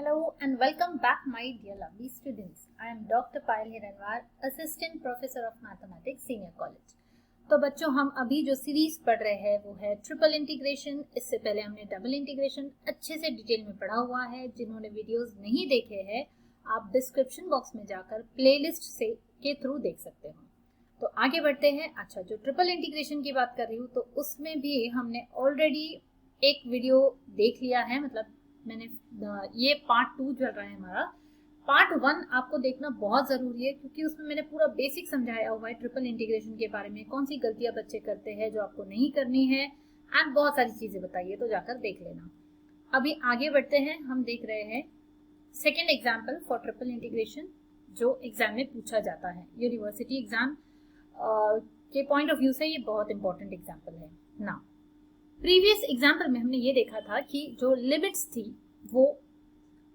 Hello and welcome back my dear lovely students. I am Dr. Payal Hiranwar, Assistant Professor of Mathematics, Senior College. तो बच्चों हम अभी जो series पढ़ रहे हैं वो है ट्रिपल इंटीग्रेशन। इससे पहले हमने डबल इंटीग्रेशन अच्छे से डिटेल में पढ़ा हुआ है। जिन्होंने वीडियोस नहीं देखे हैं आप डिस्क्रिप्शन बॉक्स में जाकर प्लेलिस्ट से के थ्रू देख सकते हो। तो आगे बढ़ते हैं। अच्छा, जो ट्रिपल इंटीग्रेशन की बात कर रही हूँ तो उसमें भी हमने ऑलरेडी एक वीडियो देख लिया है, मतलब मैंने ये पार्ट 2 चल रहा है हमारा। पार्ट 1 आपको देखना बहुत जरूरी है क्योंकि उसमें मैंने पूरा बेसिक समझाया हुआ है ट्रिपल इंटीग्रेशन के बारे में, कौन सी गलतियां बच्चे करते हैं जो आपको नहीं करनी है एंड बहुत सारी चीजें बताइए, तो जाकर देख लेना। अभी आगे बढ़ते हैं। हम देख रहे हैं second example for triple integration जो एग्जाम में पूछा जाता है। यूनिवर्सिटी एग्जाम के पॉइंट ऑफ व्यू से ये बहुत इंपॉर्टेंट एग्जाम्पल है ना। प्रीवियस एग्जाम्पल में हमने ये देखा था कि जो लिमिट्स थी वो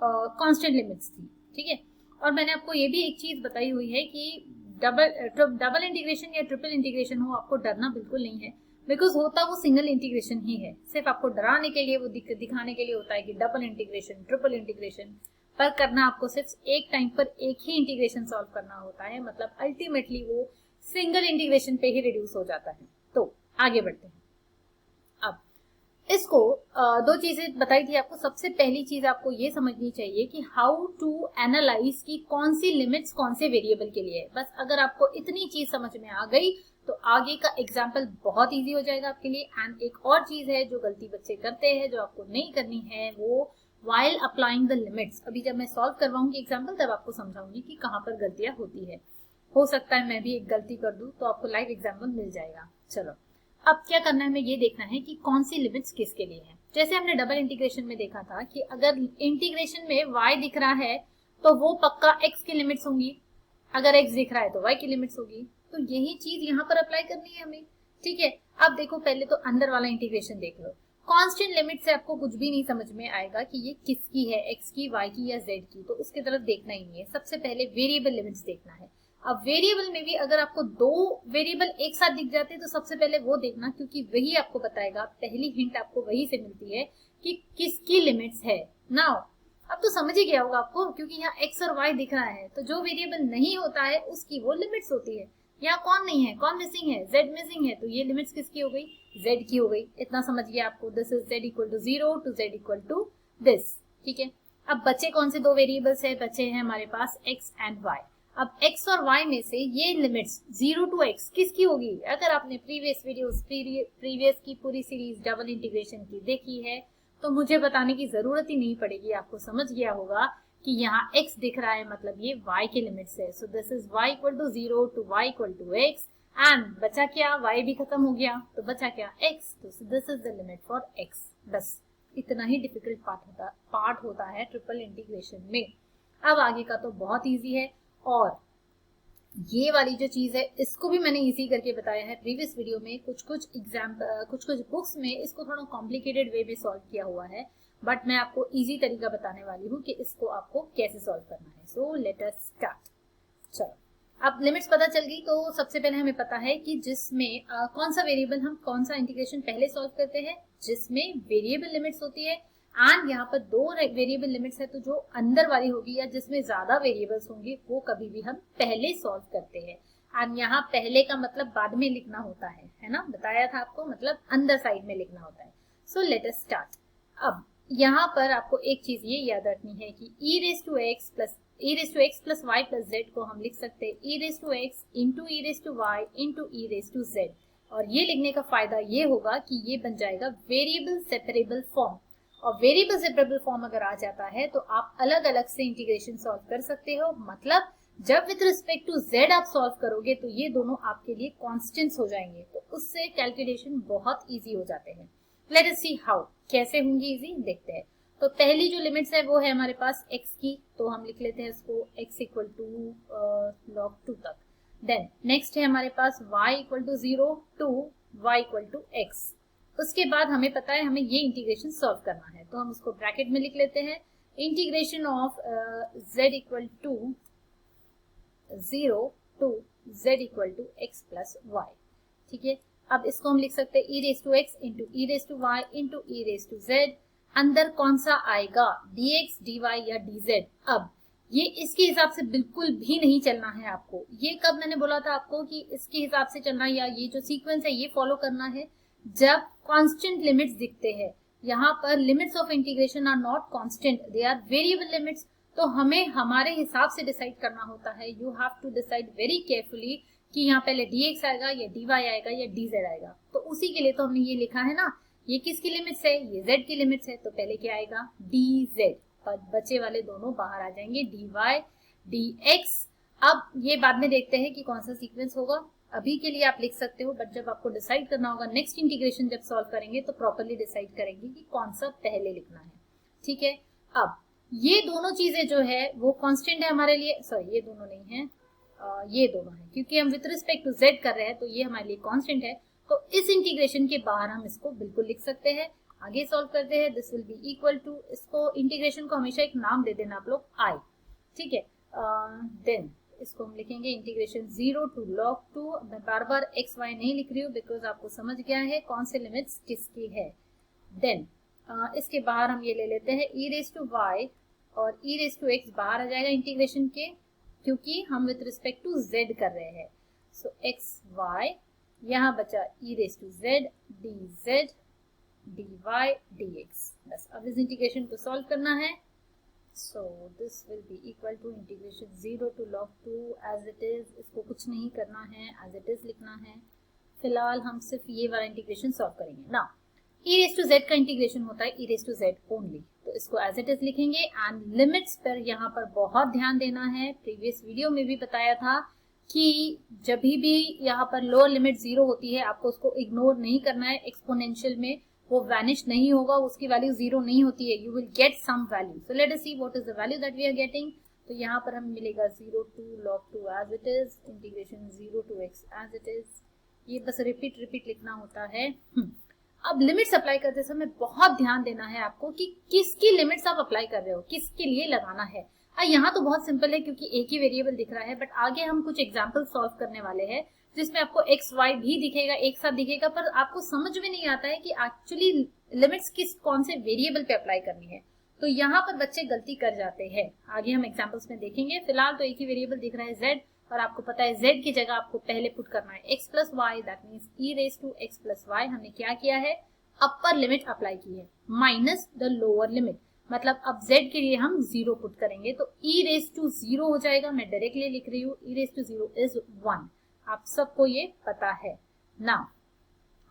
कांस्टेंट लिमिट्स थी, ठीक है। और मैंने आपको ये भी एक चीज बताई हुई है कि डबल इंटीग्रेशन या ट्रिपल इंटीग्रेशन हो, आपको डरना बिल्कुल नहीं है, बिकॉज होता वो सिंगल इंटीग्रेशन ही है। सिर्फ आपको डराने के लिए, वो दिखाने के लिए होता है कि डबल इंटीग्रेशन, ट्रिपल इंटीग्रेशन, पर करना आपको सिर्फ एक टाइम पर एक ही इंटीग्रेशन सॉल्व करना होता है। मतलब अल्टीमेटली वो सिंगल इंटीग्रेशन पे ही रिड्यूस हो जाता है। तो आगे बढ़ते हैं। अब इसको दो चीजें बताई थी आपको। सबसे पहली चीज आपको ये समझनी चाहिए कि हाउ टू एनालाइज की कौन सी लिमिट्स कौन से वेरिएबल के लिए है। बस अगर आपको इतनी चीज समझ में आ गई तो आगे का एग्जाम्पल बहुत इजी हो जाएगा आपके लिए। एंड एक और चीज है जो गलती बच्चे करते हैं जो आपको नहीं करनी है, वो व्हाइल अप्लाइंग द लिमिट्स। अभी जब मैं सॉल्व करवाऊंगी एग्जाम्पल तब आपको समझाऊंगी कि कहाँ पर गलतियां होती है। हो सकता है मैं भी एक गलती कर दूं तो आपको लाइव एग्जाम्पल मिल जाएगा। चलो अब क्या करना है, हमें ये देखना है कि कौन सी लिमिट्स किसके लिए है। जैसे हमने डबल इंटीग्रेशन में देखा था कि अगर इंटीग्रेशन में y दिख रहा है तो वो पक्का x की लिमिट्स होंगी, अगर x दिख रहा है तो y की लिमिट्स होगी। तो यही चीज यहाँ पर अप्लाई करनी है हमें, ठीक है। अब देखो पहले तो अंदर वाला इंटीग्रेशन देख लो। कांस्टेंट लिमिट से आपको कुछ भी नहीं समझ में आएगा कि ये किसकी है, x की, y की या z की, तो उसकी तरफ देखना ही नहीं है। सबसे पहले वेरिएबल लिमिट्स देखना है। अब वेरिएबल में भी अगर आपको दो वेरिएबल एक साथ दिख जाते हैं तो सबसे पहले वो देखना, क्योंकि वही आपको बताएगा, पहली हिंट आपको वही से मिलती है कि किसकी लिमिट्स है। नाउ अब तो समझ ही गया होगा आपको, क्योंकि यहाँ x और y दिख रहा है तो जो वेरिएबल नहीं होता है उसकी वो लिमिट्स होती है। यहाँ कौन नहीं है, कौन मिसिंग है, z मिसिंग है, तो ये लिमिट्स किसकी हो गई, z की हो गई। इतना समझ गया आपको। This is z equal to 0 to z equal to this, ठीक है। अब बच्चे कौन से दो वेरिएबल्स है, बच्चे हैं हमारे पास x एंड y। अब x और y में से ये लिमिट्स 0 टू x किसकी होगी। अगर आपने प्रीवियस की पूरी सीरीज डबल इंटीग्रेशन की देखी है तो मुझे बताने की जरूरत ही नहीं पड़ेगी, आपको समझ गया होगा कि यहाँ x दिख रहा है मतलब ये y के लिमिट्स है। So this is y equal to 0 to y equal to x and बचा क्या, y भी खत्म हो गया तो बचा क्या, x। तो this is the limit for x। बस इतना ही डिफिकल्ट पार्ट होता है ट्रिपल इंटीग्रेशन में। अब आगे का तो बहुत ईजी है। और ये वाली जो चीज है इसको भी मैंने इजी करके बताया है प्रीवियस वीडियो में। कुछ बुक्स में इसको थोड़ा कॉम्प्लिकेटेड वे में सॉल्व किया हुआ है, बट मैं आपको इजी तरीका बताने वाली हूँ कि इसको आपको कैसे सॉल्व करना है। सो लेट अस स्टार्ट। चलो अब लिमिट्स पता चल गई तो सबसे पहले हमें पता है कि जिसमें कौन सा वेरिएबल, हम कौन सा इंटीग्रेशन पहले सॉल्व करते हैं जिसमें वेरिएबल लिमिट्स होती है। एंड यहाँ पर दो वेरिएबल लिमिट्स है तो जो अंदर वाली होगी या जिसमें ज्यादा वेरिएबल्स होंगे वो कभी भी हम पहले सॉल्व करते हैं। एंड यहाँ पहले का मतलब बाद में लिखना होता है ना, बताया था आपको, मतलब अंदर साइड में लिखना होता है। सो लेट अस स्टार्ट। अब यहाँ पर आपको एक चीज ये याद रखनी है कि e raise to x plus y plus z को हम लिख सकते हैं e raise to x into e raise to y into e raise to z। और ये लिखने का फायदा ये होगा कि ये बन जाएगा वेरिएबल सेपरेबल फॉर्म। और वेरिएबल सेपरेबल फॉर्म अगर आ जाता है तो आप अलग अलग से इंटीग्रेशन सॉल्व कर सकते हो। मतलब जब विद रिस्पेक्ट टू z आप सॉल्व करोगे तो ये दोनों आपके लिए कांस्टेंट्स हो जाएंगे, तो उससे कैलकुलेशन बहुत इजी हो जाते हैं। लेट अस सी हाउ, कैसे होंगी इजी, देखते हैं। तो पहली जो लिमिट्स है वो है हमारे पास x की, तो हम लिख लेते हैं इसको x इक्वल टू log 2 तक। देन नेक्स्ट है हमारे पास y equal to 0 to y equal to x। उसके बाद हमें पता है हमें ये इंटीग्रेशन सॉल्व करना है तो हम उसको ब्रैकेट में लिख लेते हैं, integration of z equal to 0 to z equal to x plus y, ठीक है। अब इसको हम लिख सकते हैं e raise to x into e raise to y into e raise to z अंदर कौन सा आएगा, dx, dy या dz। अब ये इसके हिसाब से बिल्कुल भी नहीं चलना है आपको। ये कब मैंने बोला था आपको कि इसके हिसाब से चलना, या ये जो सीक्वेंस है ये फॉलो करना है जब कांस्टेंट लिमिट्स दिखते हैं। यहाँ पर limits of integration are not constant, they are variable limits. तो हमें हमारे हिसाब से डिसाइड करना होता है। You have to decide very carefully कि यहाँ पहले dx आएगा या dy आएगा या dz आएगा। तो उसी के लिए तो हमने ये लिखा है ना, ये किसकी लिमिट्स है, ये z की लिमिट्स है। तो पहले क्या आएगा, dz, और बचे वाले दोनों बाहर आ जाएंगे, dy dx। अब ये बाद में देखते हैं कि कौन सा सीक्वेंस होगा। अभी के लिए आप लिख सकते हो, बट जब आपको डिसाइड करना होगा नेक्स्ट इंटीग्रेशन जब सॉल्व करेंगे तो प्रॉपरली डिसाइड करेंगे कि कौन सा पहले लिखना है। ठीक है, अब ये दोनों चीजें जो है वो कांस्टेंट है हमारे लिए, सॉरी ये दोनों नहीं है, ये दोनों है, क्योंकि हम विद रिस्पेक्ट टू z कर रहे हैं तो ये हमारे लिए कांस्टेंट है। तो इस इंटीग्रेशन के बाहर हम इसको बिल्कुल लिख सकते हैं। आगे सॉल्व करते हैं। This will be equal to, इसको इंटीग्रेशन को हमेशा एक नाम दे देना आप लोग, i। ठीक है, देन इसको हम लिखेंगे इंटीग्रेशन 0 टू log 2। मैं बार बार x y नहीं लिख रही हूँ बिकॉज आपको समझ गया है कौन से लिमिट्स किसकी है। देन इसके बाहर हम ये ले लेते हैं e raised to y, और e raised to x बाहर आ जाएगा इंटीग्रेशन के, क्योंकि हम विद रिस्पेक्ट टू z कर रहे हैं। सो x y, यहाँ बचा e raised to z dz dy dx। बस अब इस इंटीग्रेशन को सॉल्व करना है। So this will be equal to integration 0 to log 2 as it is। इसको कुछ नहीं करना है, as it is लिखना है। फिलहाल हम सिर्फ ये वाला इंटीग्रेशन सॉल्व करेंगे ना। e raised to z का इंटीग्रेशन होता है e raised to z only, तो इसको as it is लिखेंगे। एंड लिमिट्स पर यहाँ पर बहुत ध्यान देना है। प्रीवियस वीडियो में भी बताया था कि जब भी यहाँ पर लोअर लिमिट 0 होती है आपको उसको इग्नोर नहीं करना है। एक्सपोनेंशियल में वो वैनिश नहीं होगा, उसकी वैल्यू 0 नहीं होती है, you will get some value. So let us see what is the value that we are getting. तो यहाँ पर हमें मिलेगा 0 to log 2 as it is, integration 0 to x as it is. ये बस रिपीट लिखना होता है। अब लिमिट्स अप्लाई करते समय बहुत ध्यान देना है आपको कि किसकी लिमिट्स आप अप्लाई कर रहे हो, किसके लिए लगाना है। यहाँ तो बहुत सिंपल है क्योंकि एक ही वेरिएबल दिख रहा है, बट आगे हम कुछ एग्जाम्पल सॉल्व करने वाले हैं जिसमें आपको x y भी दिखेगा, एक साथ दिखेगा, पर आपको समझ में नहीं आता है कि एक्चुअली लिमिट्स कौन से वेरिएबल पे अप्लाई करनी है। तो यहाँ पर बच्चे गलती कर जाते हैं, आगे हम एग्जांपल्स में देखेंगे। फिलहाल तो एक ही वेरिएबल दिख रहा है z, और आपको पता है z की जगह आपको पहले पुट करना है x plus y, that means e raise to x plus y. हमने क्या किया है, अपर लिमिट अप्लाई की है माइनस द लोअर लिमिट, मतलब अब z के लिए हम 0 पुट करेंगे तो e रेज टू 0 हो जाएगा। मैं डायरेक्टली लिख रही हूँ, e रेज टू 0 इज 1। आप सबको ये पता है ना।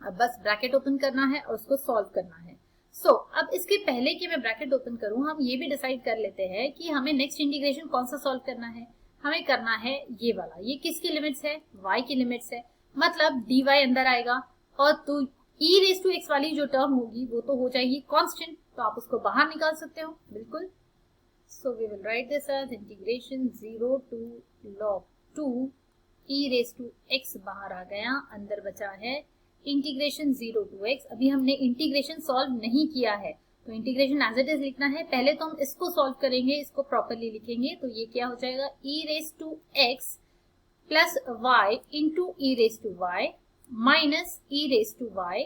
अब बस ब्रैकेट ओपन करना है और उसको सॉल्व करना है। सो अब इसके पहले कि मैं ब्रैकेट ओपन करूं, हम ये भी डिसाइड कर लेते हैं कि हमें नेक्स्ट इंटीग्रेशन कौन सा सॉल्व करना है। हमें करना है ये वाला। ये किसकी लिमिट्स है, y की लिमिट्स है, मतलब dy अंदर आएगा, और तो e रेज टू x वाली जो टर्म होगी वो तो हो जाएगी कांस्टेंट, तो आप उसको बाहर निकाल सकते हो बिल्कुल। So we will write this as integration 0 to log 2 e raise to x बाहर आ गया, अंदर बचा है इंटीग्रेशन 0 टू x। अभी हमने इंटीग्रेशन सॉल्व नहीं किया है तो इंटीग्रेशन एज इट इज लिखना है। पहले तो हम इसको सॉल्व करेंगे, इसको प्रॉपरली लिखेंगे। तो ये क्या हो जाएगा, e raise to x plus y into e raise to y minus e raise to y,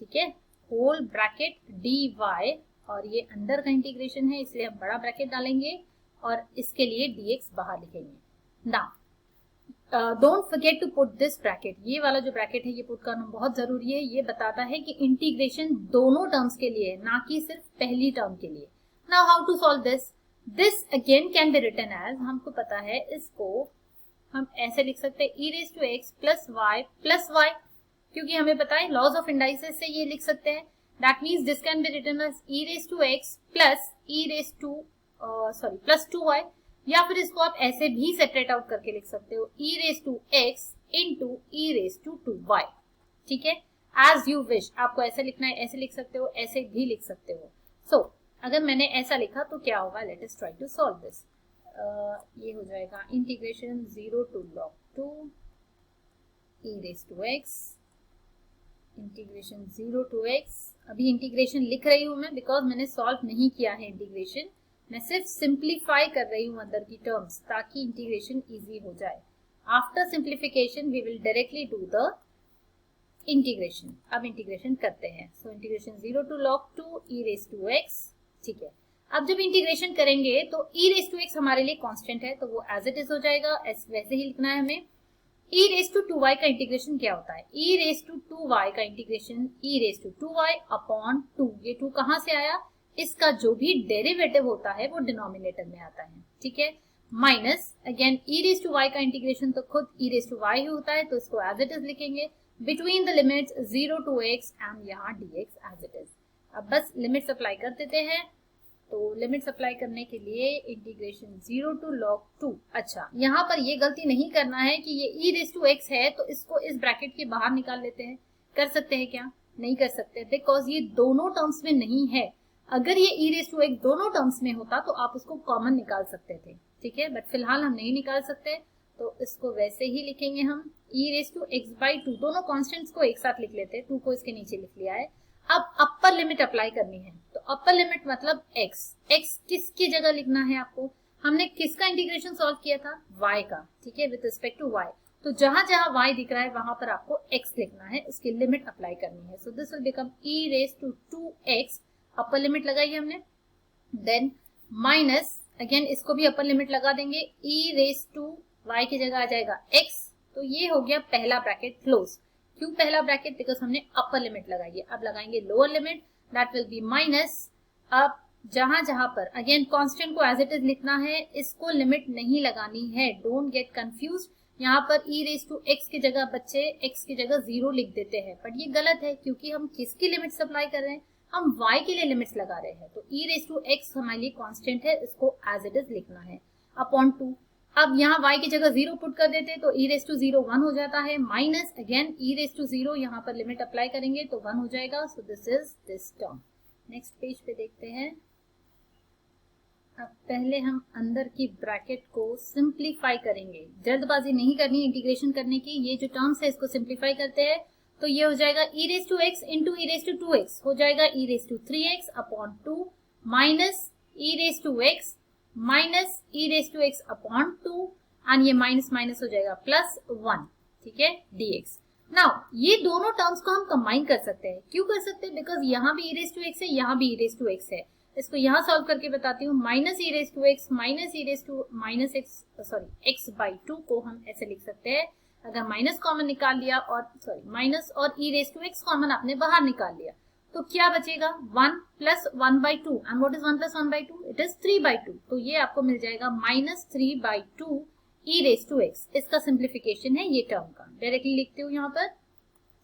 ठीक है, होल ब्रैकेट dy, और ये अंदर का इंटीग्रेशन है इसलिए हम बड़ा ब्रैकेट डालेंगे और इसके लिए dx बाहर लिखेंगे। Now don't forget to put this bracket. ये वाला जो ब्रैकेट है ये पुट करना बहुत जरूरी है। ये बताता है कि इंटीग्रेशन दोनों टर्म्स के लिए है, ना कि सिर्फ पहली टर्म के लिए। Now how to solve this, this again can be written as, हमको पता है इसको हम ऐसे लिख सकते हैं e raise to x plus y, क्योंकि हमें पता है लॉज ऑफ इंडाइसेस से ये लिख सकते हैं। That means this can be written as e raise to x plus plus 2y, या फिर इसको आप ऐसे भी सेपरेट आउट करके लिख सकते हो, e raise to x into e raise to 2y, ठीक है, एज यू विश। आपको ऐसे लिखना है, ऐसे लिख सकते हो, ऐसे भी लिख सकते हो। सो अगर मैंने ऐसा लिखा तो क्या होगा, let us try to solve this. ये हो जाएगा integration 0 to log 2 e raise to x, integration 0 to x। अभी इंटीग्रेशन लिख रही हूं मैं बिकॉज मैंने सॉल्व नहीं किया है इंटीग्रेशन, मैं सिर्फ सिंप्लीफाई कर रही हूँ अंदर की टर्म्स ताकि इंटीग्रेशन इजी हो जाए। After simplification we will directly do the integration. अब इंटीग्रेशन करते हैं। So integration 0 to log 2 e raise to x। ठीक है, अब जब इंटीग्रेशन करेंगे तो e रेज टू x हमारे लिए कांस्टेंट है, तो वो एज इट इज हो जाएगा, वैसे ही लिखना है हमें। e रेज टू 2y का इंटीग्रेशन क्या होता है? e रेज टू 2y का integration e raise to 2y upon 2। ये 2 कहां से आया? इसका जो भी डेरिवेटिव होता है वो डिनोमिनेटर में आता है। ठीक है, minus again e raise to y का इंटीग्रेशन तो खुद e रेज टू y ही होता है, तो इसको एज इट इज लिखेंगे between the limits 0 to x and यहाँ dx एज इट इज। अब बस लिमिट्स अप्लाई कर देते हैं। तो लिमिट्स अप्लाई करने के लिए इंटीग्रेशन 0 टू log 2। अच्छा, यहाँ पर ये गलती नहीं करना है कि ये e रेज टू x है तो इसको इस ब्रैकेट के बाहर निकाल लेते हैं। कर सकते हैं क्या? नहीं कर सकते, बिकॉज ये दोनों टर्म्स में नहीं है। अगर ये e रेज टू x दोनों टर्म्स में होता तो आप उसको कॉमन निकाल सकते थे। ठीक है, बट फिलहाल हम नहीं निकाल सकते, तो इसको वैसे ही लिखेंगे हम e raise to x by 2। दोनों कॉन्स्टेंट्स को एक साथ लिख लेते हैं, 2 को इसके नीचे लिख लिया है। अब अपर लिमिट अप्लाई करनी है, तो अपर लिमिट मतलब x। x किसकी जगह लिखना है आपको? हमने किसका इंटीग्रेशन सॉल्व किया था? y का। ठीक है, विद रिस्पेक्ट टू y। तो जहां जहां y दिख रहा है वहां पर आपको x लिखना है, उसकी लिमिट अप्लाई करनी है। So this will become e raise to 2x, upper limit लगाई हमने, देन माइनस अगेन इसको भी अपर लिमिट लगा देंगे, e रेज टू y की जगह आ जाएगा x। तो ये हो गया पहला ब्रैकेट क्लोज। क्यों पहला ब्रैकेट? बिकॉज हमने अपर लिमिट लगाई है। अब लगाएंगे lower limit, that will be minus. अब जहां जहां पर अगेन कांस्टेंट को एज इट इज लिखना है, इसको लिमिट नहीं लगानी है, डोंट गेट कंफ्यूज। यहाँ पर e रेज टू x की जगह बच्चे x की जगह 0 लिख देते हैं, बट ये गलत है क्योंकि हम किसकी लिमिट्स अप्लाई कर रहे हैं? हम y के लिए लिमिट्स लगा रहे हैं। तो e रेज टू x हमारे लिए कांस्टेंट है, इसको एज इट इज लिखना है अपॉन 2। अब यहाँ y की जगह 0 पुट कर देते तो e रेज टू 0 1 हो जाता है, minus again e raise to 0, यहाँ पर लिमिट अप्लाई करेंगे तो 1 हो जाएगा। सो this is this term. Next page पे देखते हैं। अब पहले हम अंदर की ब्रैकेट को सिंप्लीफाई करेंगे, जल्दबाजी नहीं करनी इंटीग्रेशन करने की। ये जो टर्म्स है इसको सिंप्लीफाई करते हैं, तो ये हो जाएगा e raise to x into e raise to 2x, हो जाएगा e raise to 3x upon 2 minus e raise to x minus e raise to x upon 2, and ये माइनस माइनस हो जाएगा प्लस 1। ठीक है, dx। नाउ ये दोनों terms को हम कंबाइन कर सकते हैं। क्यों कर सकते हैं? बिकॉज यहाँ भी e रेज टू x है, यहाँ भी e रेज टू x है। इसको यहाँ सॉल्व करके बताती हूँ। Minus e raise to x minus e raise to minus x by 2 को हम ऐसे लिख सकते हैं। अगर माइनस कॉमन निकाल लिया और माइनस और e raise to x common आपने बाहर निकाल लिया तो क्या बचेगा? 1 plus 1 by 2, and what is 1 plus 1 by 2? It is 3 by 2। तो ये आपको मिल जाएगा minus 3 by 2 e raise to x। इसका सिंप्लीफिकेशन है ये टर्म का। डायरेक्टली लिखते हूँ यहाँ पर।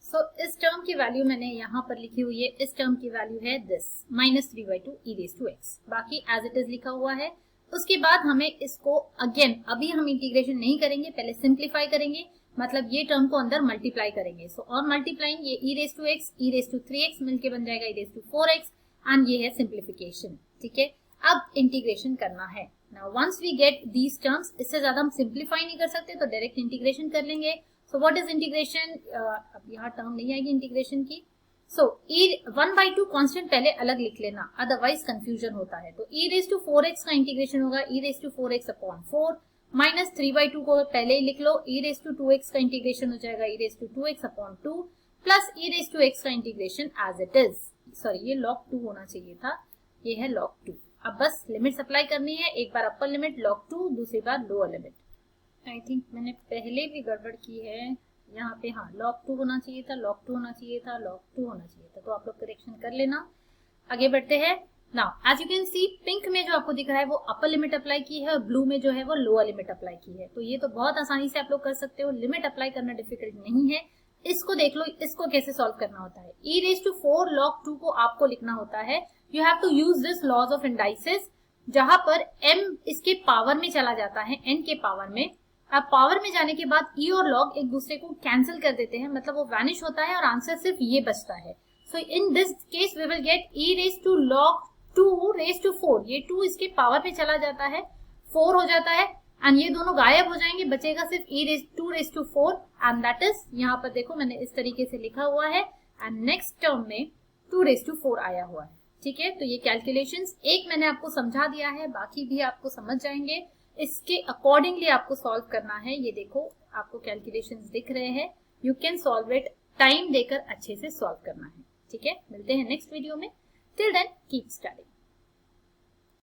सो इस टर्म की वैल्यू मैंने यहाँ पर लिखी हुई है, इस टर्म की वैल्यू है this minus 3 by 2 e raise to x, बाकी एज इट इज लिखा हुआ है। उसके बाद हमें इसको अगेन, अभी हम इंटीग्रेशन नहीं करेंगे, पहले सिंप्लीफाई करेंगे, मतलब ये टर्म को अंदर मल्टीप्लाई करेंगे। सो और मल्टीप्लाइंग ये e raise to x e raise to 3x मिलके बन जाएगा e raise to 4x, and ये है सिंप्लीफिकेशन। ठीक है, अब इंटीग्रेशन करना है। Now once we get these terms, इससे ज्यादा हम सिंप्लीफाई नहीं कर सकते तो डायरेक्ट इंटीग्रेशन कर लेंगे। So what is integration? अब यहाँ टर्म नहीं आएगी इंटीग्रेशन की। सो e 1 बाई 2 कॉन्स्टेंट पहले अलग लिख लेना, अदरवाइज कंफ्यूजन होता है। तो e रेज टू 4x का इंटीग्रेशन होगा e raise to 4x upon 4, minus 3 by 2 को पहले ही लिख लो, e रेज टू 2x का इंटीग्रेशन हो जाएगा e raise to 2x upon 2 plus e raise to x का integration as it is. Sorry, ये log 2 होना चाहिए था, ये है log 2। अब बस लिमिट्स अप्लाई करनी है, एक बार अपर लिमिट log 2, दूसरी बार लोअर लिमिट। आई थिंक मैंने पहले भी गड़बड़ की है यहाँ पे। हाँ, log 2 होना चाहिए था, log 2 होना चाहिए था, log 2 होना चाहिए था, तो आप लोग करेक्शन कर लेना। आगे बढ़ते हैं। Now as you can see, pink में जो आपको दिख रहा है वो अपर लिमिट अप्लाई की है और ब्लू में जो है वो लोअर लिमिट अप्लाई की है। तो ये तो बहुत आसानी से आप लोग कर सकते हो, लिमिट अप्लाई करना डिफिकल्ट नहीं है। इसको देख लो, इसको कैसे सॉल्व करना होता है। e रेज टू 4 log 2 को आपको लिखना होता है, you have to use this laws of indices, जहां पर m इसके पावर में चला जाता है, n के पावर में। अब पावर में जाने के बाद e और log एक दूसरे को कैंसिल कर देते हैं, मतलब वो वैनिश होता है और आंसर सिर्फ ये बचता है। So in this case we will get e raise to log 2 raise to 4, ये 2 इसके पावर पे चला जाता है, 4 हो जाता है, एंड ये दोनों गायब हो जाएंगे, बचेगा सिर्फ e raise 2 raise to 4, and that is, यहाँ पर देखो मैंने इस तरीके से लिखा हुआ है, एंड नेक्स्ट टर्म में 2 रेज टू 4 आया हुआ है। ठीक है, तो ये कैलकुलेशंस एक मैंने आपको समझा दिया है, बाकी भी आपको समझ जाएंगे। इसके अकॉर्डिंगली आपको सॉल्व करना है। ये देखो आपको कैलकुलेशंस दिख रहे हैं, you can solve it time देकर अच्छे से सॉल्व करना है। ठीक है, मिलते हैं नेक्स्ट वीडियो में। Till then keep studying.